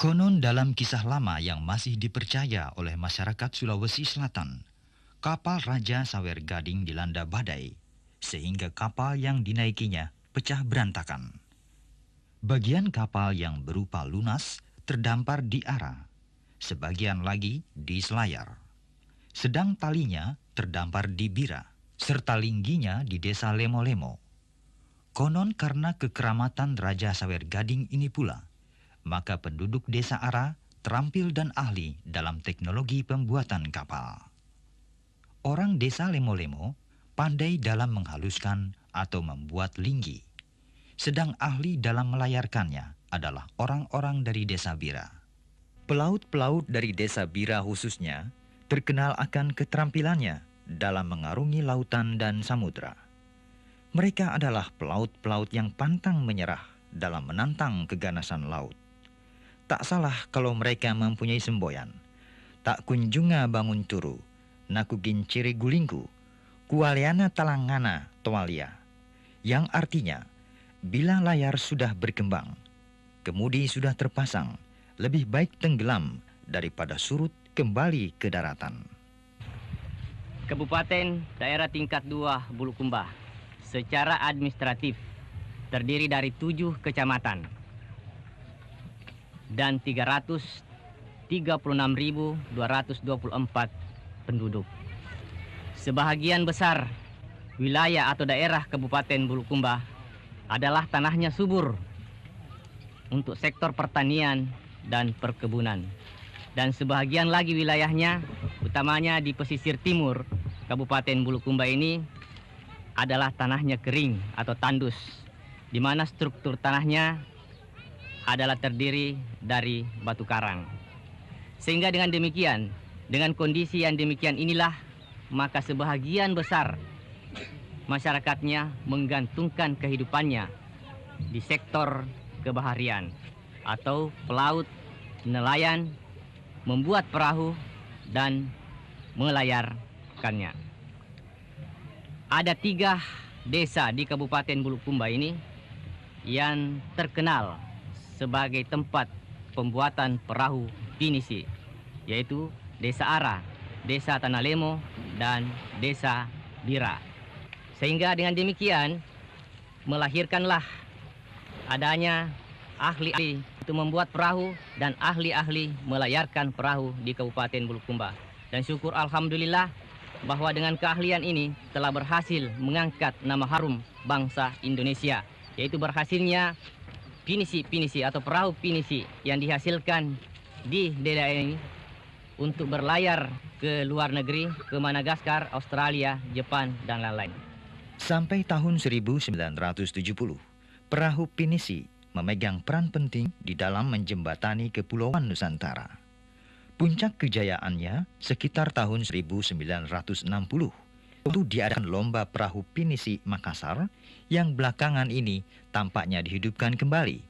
Konon dalam kisah lama yang masih dipercaya oleh masyarakat Sulawesi Selatan, kapal Raja Sawer Gading dilanda badai, sehingga kapal yang dinaikinya pecah berantakan. Bagian kapal yang berupa lunas terdampar di Ara, sebagian lagi di Selayar. Sedang talinya terdampar di Bira, serta lingginya di desa Lemo-Lemo. Konon karena kekeramatan Raja Sawer Gading ini pula, maka penduduk desa Ara terampil dan ahli dalam teknologi pembuatan kapal. Orang desa Lemo-Lemo pandai dalam menghaluskan atau membuat linggi, sedang ahli dalam melayarkannya adalah orang-orang dari desa Bira. Pelaut-pelaut dari desa Bira khususnya terkenal akan keterampilannya dalam mengarungi lautan dan samudra. Mereka adalah pelaut-pelaut yang pantang menyerah dalam menantang keganasan laut. Tak salah kalau mereka mempunyai semboyan. Tak kunjunga bangun turu, naku ginciri gulingku, kualiana talangana toalia. Yang artinya, bila layar sudah berkembang, kemudi sudah terpasang, lebih baik tenggelam daripada surut kembali ke daratan. Kabupaten Daerah Tingkat 2 Bulukumba secara administratif terdiri dari 7 kecamatan dan 336.224 penduduk. Sebahagian besar wilayah atau daerah Kabupaten Bulukumba adalah tanahnya subur untuk sektor pertanian dan perkebunan. Dan sebahagian lagi wilayahnya, utamanya di pesisir timur Kabupaten Bulukumba ini, adalah tanahnya kering atau tandus, di mana struktur tanahnya adalah terdiri dari batu karang. Sehingga dengan demikian, dengan kondisi yang demikian inilah, maka sebahagian besar masyarakatnya menggantungkan kehidupannya di sektor kebaharian atau pelaut, nelayan, membuat perahu dan melayarkannya. Ada 3 desa di Kabupaten Bulukumba ini yang terkenal sebagai tempat pembuatan perahu pinisi, yaitu Desa Ara, Desa Tanah Lemo, dan Desa Bira. Sehingga dengan demikian melahirkanlah adanya ahli-ahli untuk membuat perahu dan ahli-ahli melayarkan perahu di Kabupaten Bulukumba. Dan syukur alhamdulillah bahwa dengan keahlian ini telah berhasil mengangkat nama harum bangsa Indonesia, yaitu berhasilnya pinisi-pinisi atau perahu pinisi yang dihasilkan di daerah ini untuk berlayar ke luar negeri, ke Madagaskar, Australia, Jepang, dan lain-lain. Sampai tahun 1970, perahu pinisi memegang peran penting di dalam menjembatani Kepulauan Nusantara. Puncak kejayaannya sekitar tahun 1960. Itu diadakan lomba perahu pinisi Makassar yang belakangan ini tampaknya dihidupkan kembali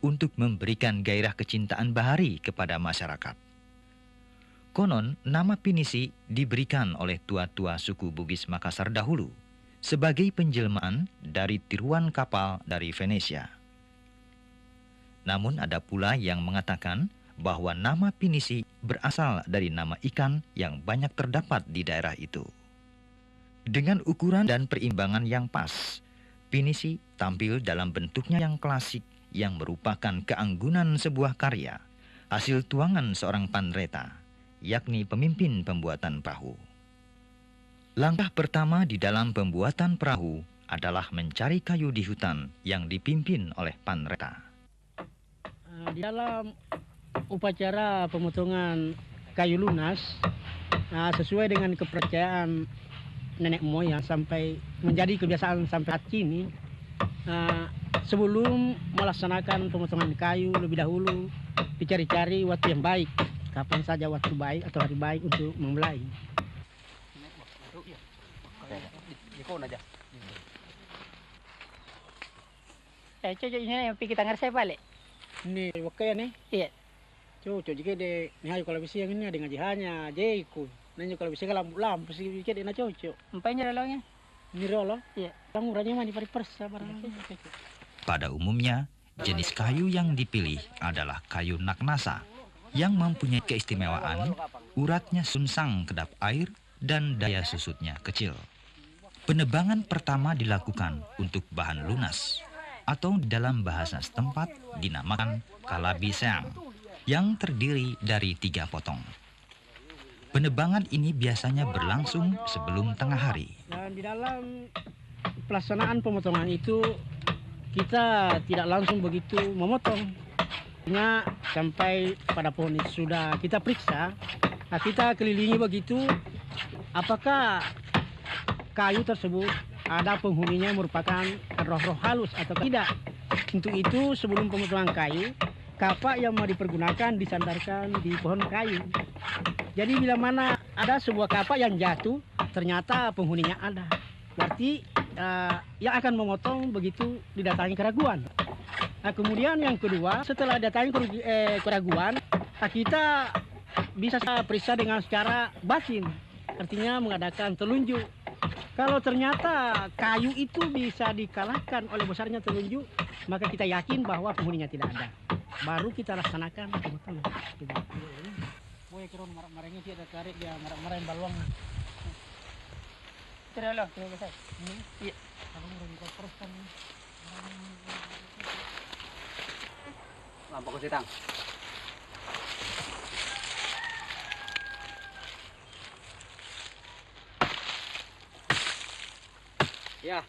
untuk memberikan gairah kecintaan bahari kepada masyarakat. Konon nama pinisi diberikan oleh tua-tua suku Bugis Makassar dahulu sebagai penjelmaan dari tiruan kapal dari Venesia. Namun ada pula yang mengatakan bahwa nama pinisi berasal dari nama ikan yang banyak terdapat di daerah itu. Dengan ukuran dan perimbangan yang pas, pinisi tampil dalam bentuknya yang klasik yang merupakan keanggunan sebuah karya, hasil tuangan seorang panreta, yakni pemimpin pembuatan perahu. Langkah pertama di dalam pembuatan perahu adalah mencari kayu di hutan yang dipimpin oleh panreta. Di dalam upacara pemotongan kayu lunas, sesuai dengan kepercayaan nenek moyang sampai menjadi kebiasaan sampai saat ini, sebelum melaksanakan pemotongan kayu lebih dahulu dicari-cari waktu yang baik, kapan saja waktu baik atau hari baik untuk memulai. Cocok ini yang kita ngerasa balik. Ini wakaya nih. Iya. Cocok jika de nih kalau bisa yang ini ada ngaji hanya jeku. Nanya kalau bisa lampu sih jika de cocok. Empainya relongnya. Ini rolo. Iya. Kamu rajin mah di persa barang. Pada umumnya, jenis kayu yang dipilih adalah kayu naknasa yang mempunyai keistimewaan uratnya sunsang kedap air dan daya susutnya kecil. Penebangan pertama dilakukan untuk bahan lunas atau dalam bahasa setempat dinamakan kalabiseang yang terdiri dari 3 potong. Penebangan ini biasanya berlangsung sebelum tengah hari. Dan di dalam pelaksanaan pemotongan itu kita tidak langsung begitu memotong. Sampai pada pohon itu sudah kita periksa, kita kelilingi begitu apakah kayu tersebut ada penghuninya merupakan roh-roh halus atau tidak. Untuk itu sebelum pemotongan kayu, kapak yang mau dipergunakan disandarkan di pohon kayu. Jadi bila mana ada sebuah kapak yang jatuh, ternyata penghuninya ada. Berarti yang akan memotong begitu didatangi keraguan. Nah, kemudian yang kedua, setelah datangi keraguan, kita bisa periksa dengan secara batin. Artinya mengadakan telunjuk. Kalau ternyata kayu itu bisa dikalahkan oleh besarnya telunjuk, maka kita yakin bahwa penghuninya tidak ada. Baru kita laksanakan pemotongan. Boy kira marah-marahnya sih ada tarik dia marah-marahin baluang. Relong, terima kasih. Iya. Kalau mau teruskan. Lampu ke sitang. Ya.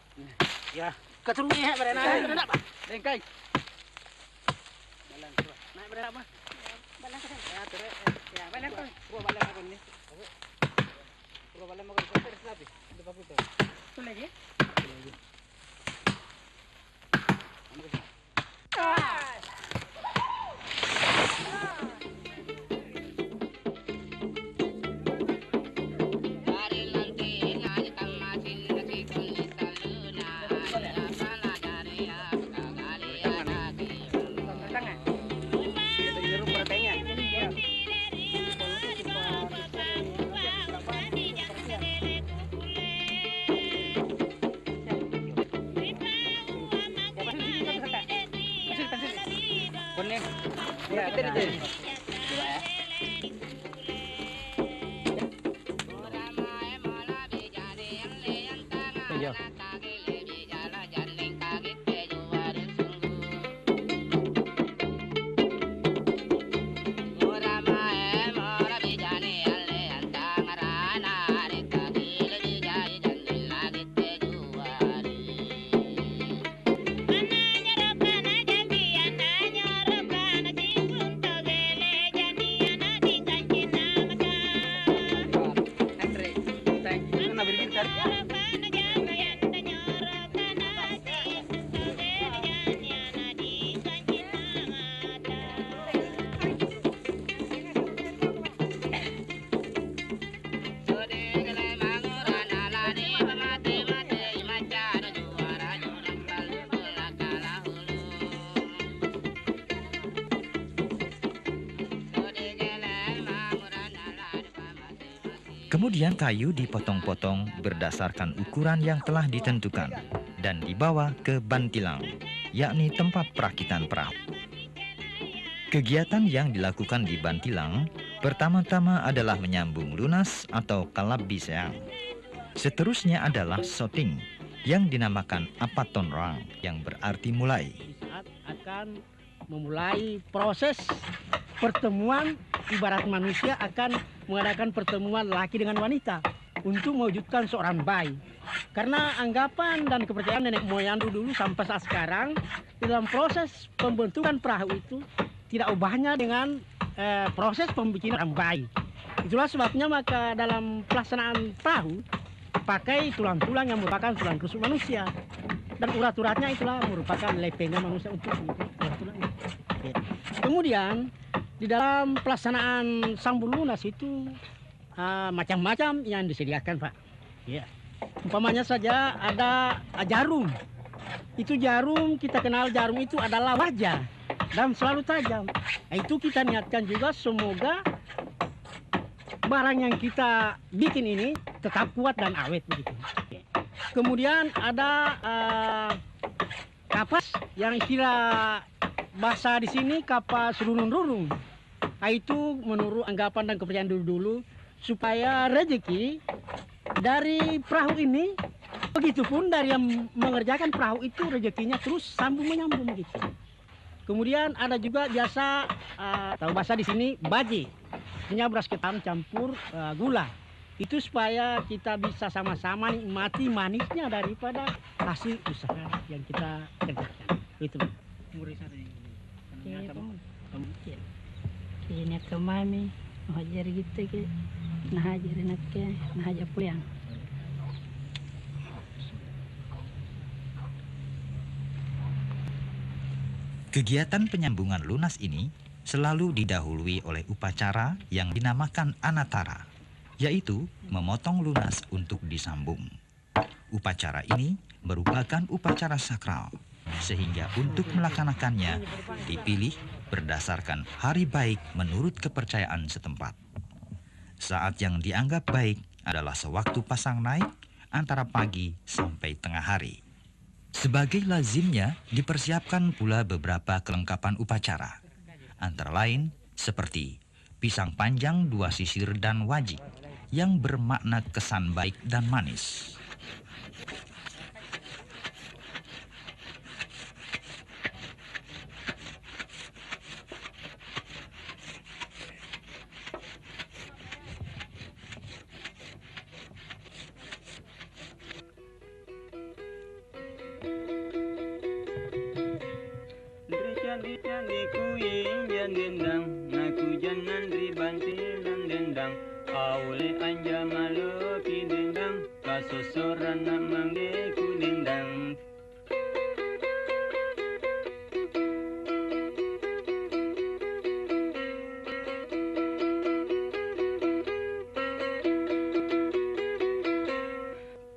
Ya, keturunnya berenang. Dengkai. Naik berenang apa? Balang kasih. Ya, terus. Ya, balang kau. Gua balik aku nih. Gua balik aku terus nanti. Di papu tuh. Tuh lagi. Ya, kita di sini. Iya. Kemudian kayu dipotong-potong berdasarkan ukuran yang telah ditentukan dan dibawa ke bantilang, yakni tempat perakitan perahu. Kegiatan yang dilakukan di Bantilang pertama-tama adalah menyambung lunas atau kalabiseang. Seterusnya adalah shooting yang dinamakan apatonrang yang berarti mulai. Saat akan memulai proses pertemuan, ibarat manusia akan mengadakan pertemuan laki dengan wanita untuk mewujudkan seorang bayi. Karena anggapan dan kepercayaan nenek moyang dulu sampai saat sekarang, dalam proses pembentukan perahu itu tidak ubahnya dengan proses pembikinan orang bayi. Itulah sebabnya maka dalam pelaksanaan perahu pakai tulang-tulang yang merupakan tulang rusuk manusia, dan urat-uratnya itulah merupakan lepengnya manusia untuk urat-uratnya. Kemudian di dalam pelaksanaan sambung lunas itu macam-macam yang disediakan, Pak. Ya. Umpamanya saja ada jarum. Itu jarum, kita kenal jarum itu adalah wajah dan selalu tajam. Nah, itu kita niatkan juga semoga barang yang kita bikin ini tetap kuat dan awet begitu. Kemudian ada kapas yang istilah bahasa di sini kapas rurung-rurung. Nah, itu menurut anggapan dan kepercayaan dulu-dulu supaya rezeki dari perahu ini, begitupun dari yang mengerjakan perahu itu rezekinya terus sambung menyambung begitu. Kemudian ada juga biasa atau bahasa di sini baji, punya beras ketan campur gula. Itu supaya kita bisa sama-sama nikmati manisnya daripada hasil usaha yang kita kerjakan. Itu. Ini ke mami, hajar gitu ke, nah hajarin ke, nah hajar pulang. Kegiatan penyambungan lunas ini selalu didahului oleh upacara yang dinamakan anatara, yaitu memotong lunas untuk disambung. Upacara ini merupakan upacara sakral, sehingga untuk melaksanakannya dipilih berdasarkan hari baik menurut kepercayaan setempat. Saat yang dianggap baik adalah sewaktu pasang naik antara pagi sampai tengah hari. Sebagai lazimnya dipersiapkan pula beberapa kelengkapan upacara, antara lain seperti pisang panjang 2 sisir dan wajik yang bermakna kesan baik dan manis.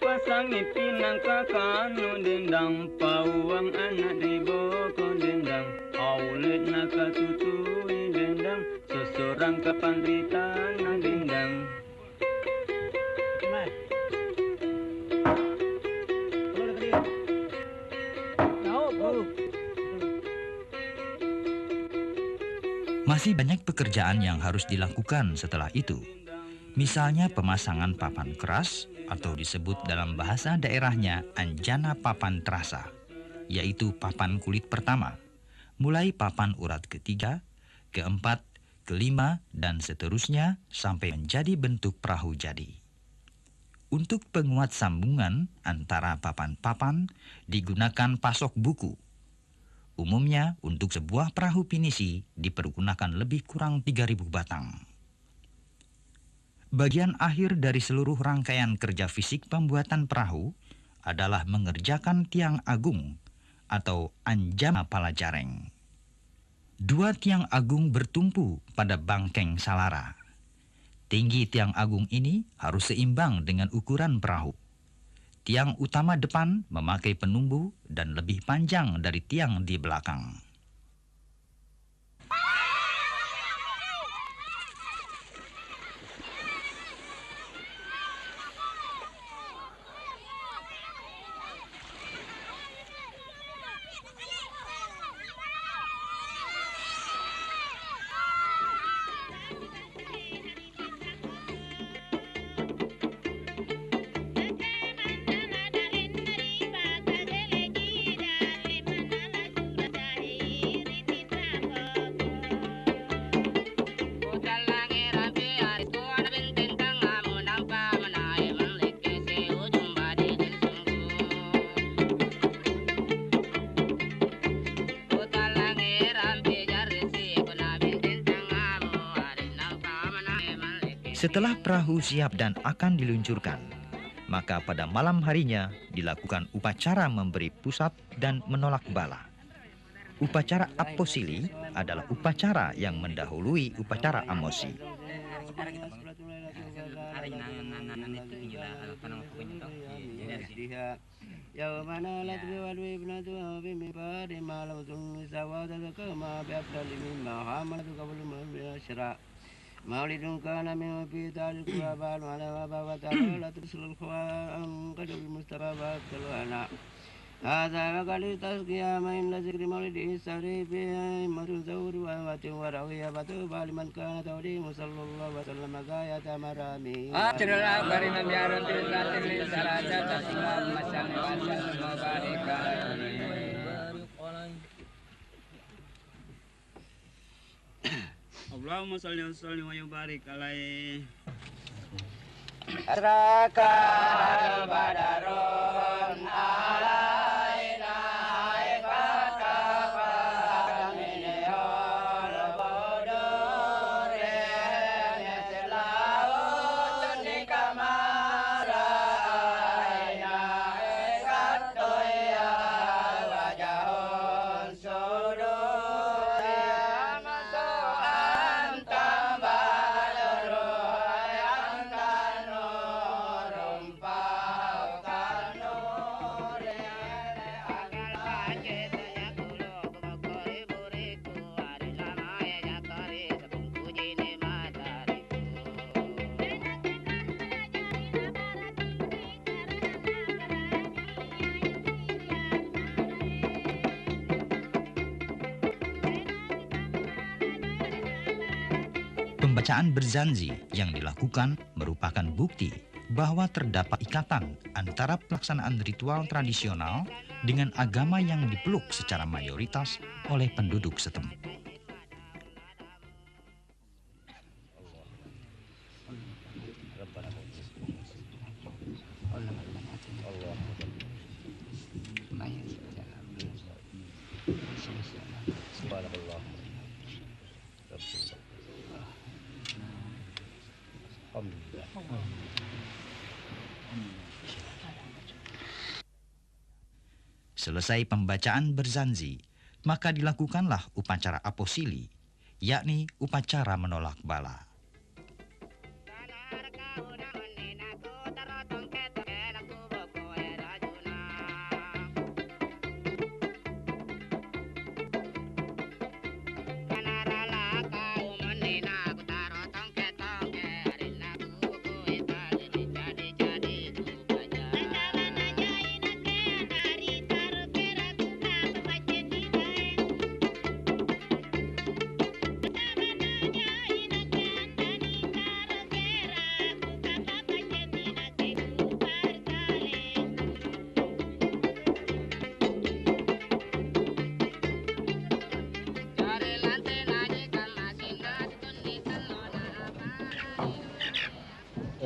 Pasangi pinang kakanu dendang, pawang anak riboko dendang, aulet nakatutui dendang, seseorang kapandritan dendang. Masih banyak pekerjaan yang harus dilakukan setelah itu. Misalnya pemasangan papan keras atau disebut dalam bahasa daerahnya anjana papan terasa, yaitu papan kulit pertama, mulai papan urat ketiga, keempat, kelima, dan seterusnya sampai menjadi bentuk perahu jadi. Untuk penguat sambungan antara papan-papan digunakan pasok buku. Umumnya untuk sebuah perahu pinisi dipergunakan lebih kurang 3.000 batang. Bagian akhir dari seluruh rangkaian kerja fisik pembuatan perahu adalah mengerjakan tiang agung atau anjama palajareng. 2 tiang agung bertumpu pada bangkeng salara. Tinggi tiang agung ini harus seimbang dengan ukuran perahu. Tiang utama depan memakai penumbu dan lebih panjang dari tiang di belakang. Setelah perahu siap dan akan diluncurkan, maka pada malam harinya dilakukan upacara memberi pusat dan menolak bala. Upacara aposili adalah upacara yang mendahului upacara amosi. مولد كان من في تاج القربان وعلى وبا وتعالى لا ترسل الخوان قد المصطفى والسلوانا هذا وقال تزكية من لذكر مولده السري في أئمة زور وأمة وروية فتوبى لمن كان توليه صلى الله وسلم غاية مرامي آخر الأخبار من يارة الذات للسلاسة تسلم مسلم وسلم وبارك Allahumma salli wa sallim wa barik alaihi. Asraka al-badarun alaina ikat kafa minihul budur yasilaun nikamara aina ikat tuya wajahun sudur masu'an tambaluru yang kanurum pau kanur Pembacaan berzanzi yang dilakukan merupakan bukti bahwa terdapat ikatan antara pelaksanaan ritual tradisional dengan agama yang dipeluk secara mayoritas oleh penduduk setempat. Selesai pembacaan berzanzi, maka dilakukanlah upacara aposili, yakni upacara menolak bala.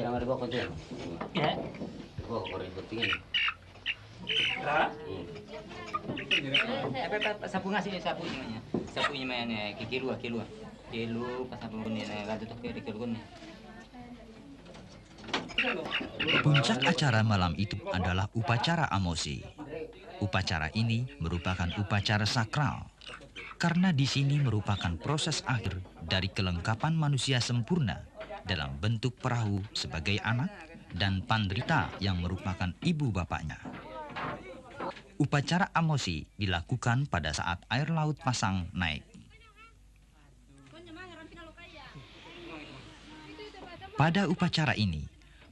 Ada bawa konten. Ya. Bawa korek penting. Sapu ngasih sapunya. Sapunya mana? Kilo pas sapu ini lado tuh kayak kilo ini. Puncak acara malam itu adalah upacara amosi. Upacara ini merupakan upacara sakral karena di sini merupakan proses akhir dari kelengkapan manusia sempurna dalam bentuk perahu sebagai anak dan Pandrita yang merupakan ibu bapaknya. Upacara amosi dilakukan pada saat air laut pasang naik. Pada upacara ini,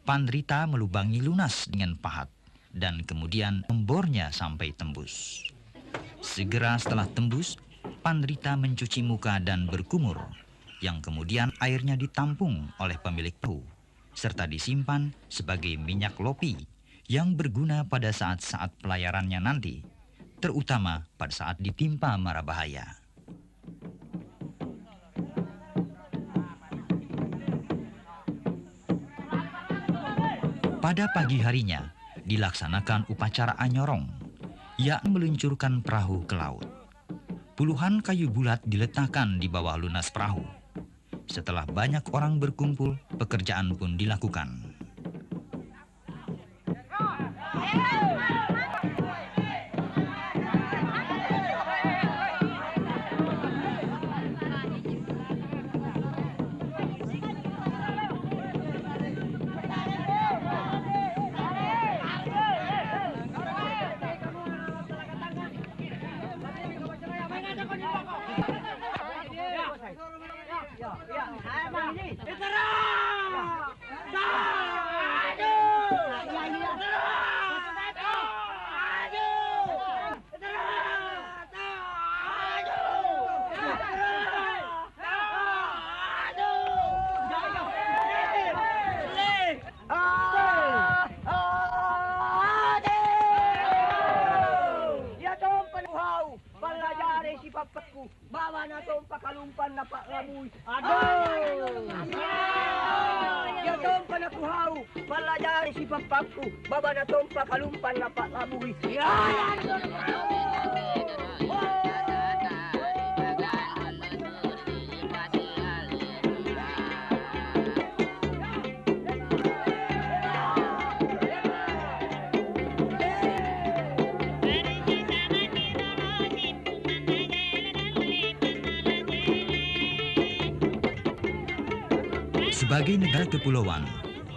Pandrita melubangi lunas dengan pahat dan kemudian membornya sampai tembus. Segera setelah tembus, Pandrita mencuci muka dan berkumur, yang kemudian airnya ditampung oleh pemilik perahu, serta disimpan sebagai minyak lopi yang berguna pada saat-saat pelayarannya nanti, terutama pada saat ditimpa mara bahaya. Pada pagi harinya, dilaksanakan upacara anyorong, yakni meluncurkan perahu ke laut. Puluhan kayu bulat diletakkan di bawah lunas perahu. Setelah banyak orang berkumpul, pekerjaan pun dilakukan. Bawa na tong pakalumpan na paklamoy. Aduh. Ya tong panakuhaw, palajari si papakku. Bawa na tong pakalumpan na paklamoy. Sebagai negara kepulauan,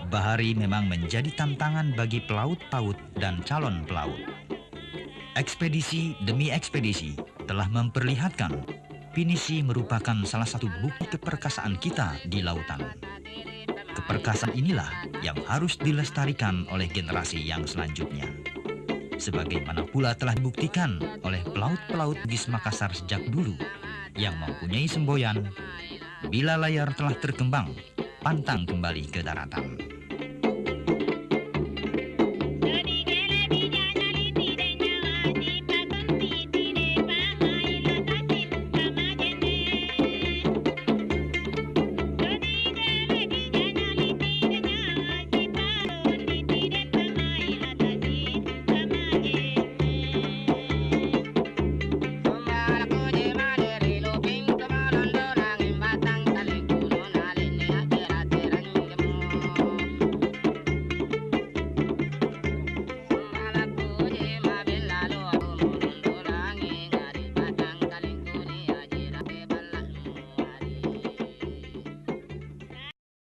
bahari memang menjadi tantangan bagi pelaut-pelaut dan calon pelaut. Ekspedisi demi ekspedisi telah memperlihatkan pinisi merupakan salah satu bukti keperkasaan kita di lautan. Keperkasaan inilah yang harus dilestarikan oleh generasi yang selanjutnya. Sebagaimana pula telah dibuktikan oleh pelaut-pelaut Bugis Makassar sejak dulu yang mempunyai semboyan, bila layar telah terkembang, pantang kembali ke daratan.